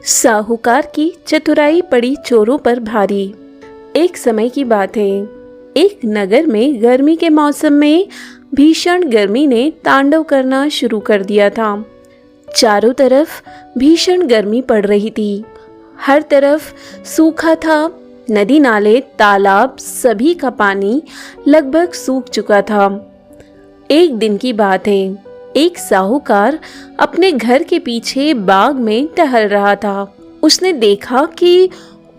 साहूकार की चतुराई पड़ी चोरों पर भारी। एक समय की बात है, एक नगर में गर्मी के मौसम में भीषण गर्मी ने तांडव करना शुरू कर दिया था। चारों तरफ भीषण गर्मी पड़ रही थी। हर तरफ सूखा था। नदी नाले तालाब सभी का पानी लगभग सूख चुका था। एक दिन की बात है, एक साहूकार अपने घर के पीछे बाग में टहल रहा था। उसने देखा कि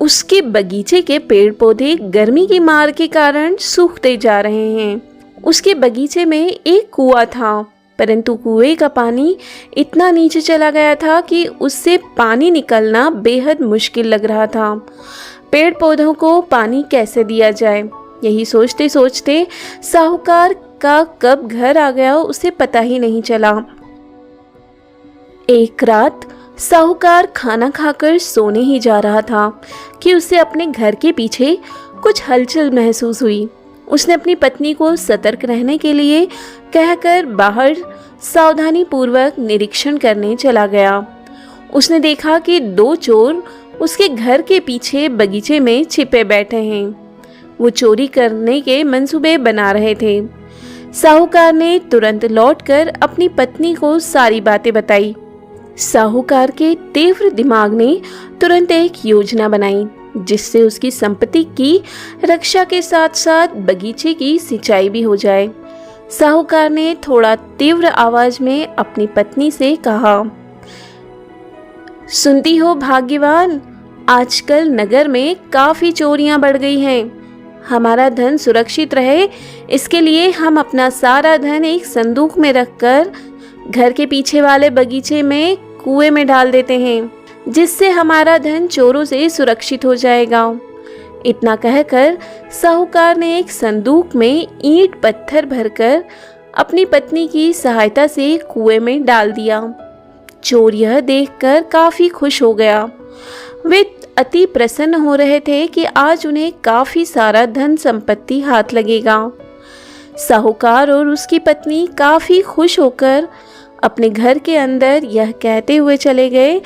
उसके बगीचे के पेड़ पौधे गर्मी की मार के कारण सूखते जा रहे हैं। उसके बगीचे में एक कुआं था, परंतु कुएं का पानी इतना नीचे चला गया था कि उससे पानी निकलना बेहद मुश्किल लग रहा था। पेड़ पौधों को पानी कैसे दिया जाए, यही सोचते सोचते साहूकार का कब घर आ गया उसे पता ही नहीं चला। एक रात साहूकार खाना खाकर सोने ही जा रहा था कि उसे अपने घर के पीछे कुछ हलचल महसूस हुई। उसने अपनी पत्नी को सतर्क रहने के लिए कहकर बाहर सावधानी पूर्वक निरीक्षण करने चला गया। उसने देखा कि दो चोर उसके घर के पीछे बगीचे में छिपे बैठे हैं। वो चोरी करने के मंसूबे बना रहे थे। साहूकार ने तुरंत लौटकर अपनी पत्नी को सारी बातें बताई। साहूकार के तीव्र दिमाग ने तुरंत एक योजना बनाई जिससे उसकी संपत्ति की रक्षा के साथ साथ बगीचे की सिंचाई भी हो जाए। साहूकार ने थोड़ा तीव्र आवाज में अपनी पत्नी से कहा, सुनती हो भाग्यवान, आजकल नगर में काफी चोरियां बढ़ गई हैं। हमारा धन सुरक्षित रहे, इसके लिए हम अपना सारा धन एक संदूक में रखकर घर के पीछे वाले बगीचे में कुएं में डाल देते हैं, जिससे हमारा धन चोरों से सुरक्षित हो जाएगा। इतना कहकर साहूकार ने एक संदूक में ईंट पत्थर भरकर अपनी पत्नी की सहायता से कुएं में डाल दिया। चोर यह देखकर काफी खुश हो गया। वे अति प्रसन्न हो रहे थे कि आज उन्हें काफी सारा धन संपत्ति हाथ लगेगा। साहूकार और उसकी पत्नी काफी खुश होकर अपने घर के अंदर यह कहते हुए चले गए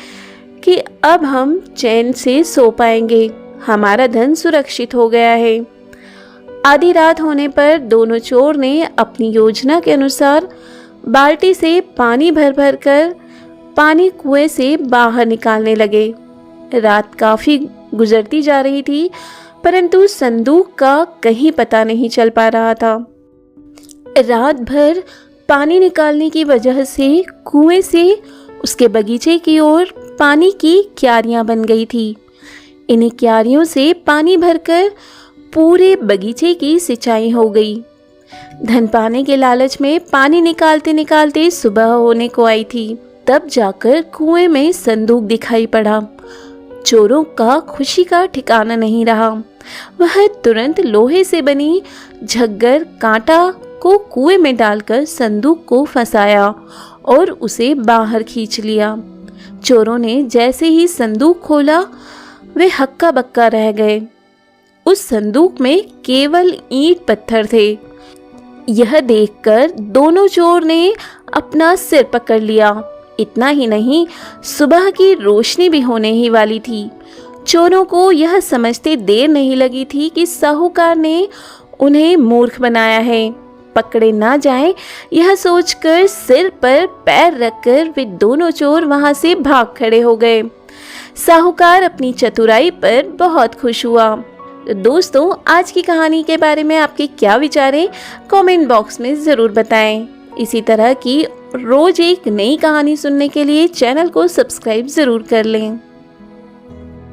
कि अब हम चैन से सो पाएंगे, हमारा धन सुरक्षित हो गया है। आधी रात होने पर दोनों चोर ने अपनी योजना के अनुसार बाल्टी से पानी भर भर कर पानी कुएं से बाहर निकालने लगे। रात काफी गुजरती जा रही थी, परंतु संदूक का कहीं पता नहीं चल पा रहा था। रात भर पानी निकालने की वजह से कुएं से उसके बगीचे की ओर पानी की क्यारियां बन गई थी। इन्हीं क्यारियों से पानी भरकर पूरे बगीचे की सिंचाई हो गई। धन पाने के लालच में पानी निकालते निकालते सुबह होने को आई थी। तब जाकर कुएं में संदूक दिखाई पड़ा। चोरों का खुशी का ठिकाना नहीं रहा। वह तुरंत लोहे से बनी झग्गर कांटा को कुएं में डालकर संदूक को फंसाया और उसे बाहर खींच लिया। चोरों ने जैसे ही संदूक खोला, वे हक्का बक्का रह गए। उस संदूक में केवल ईंट पत्थर थे। यह देखकर दोनों चोर ने अपना सिर पकड़ लिया। इतना ही नहीं, सुबह की रोशनी भी होने ही वाली थी। चोरों को यह समझते देर नहीं लगी थी कि साहूकार ने उन्हें मूर्ख बनाया है। पकड़े ना जाएं, यह सोचकर सिर पर पैर रखकर वे दोनों चोर वहां से भाग खड़े हो गए। साहूकार अपनी चतुराई पर बहुत खुश हुआ। दोस्तों, आज की कहानी के बारे में आपके क्या विचार हैं, कमेंट बॉक्स में ज़रूर बताएं। इसी तरह की रोज एक नई कहानी सुनने के लिए चैनल को सब्सक्राइब ज़रूर कर लें।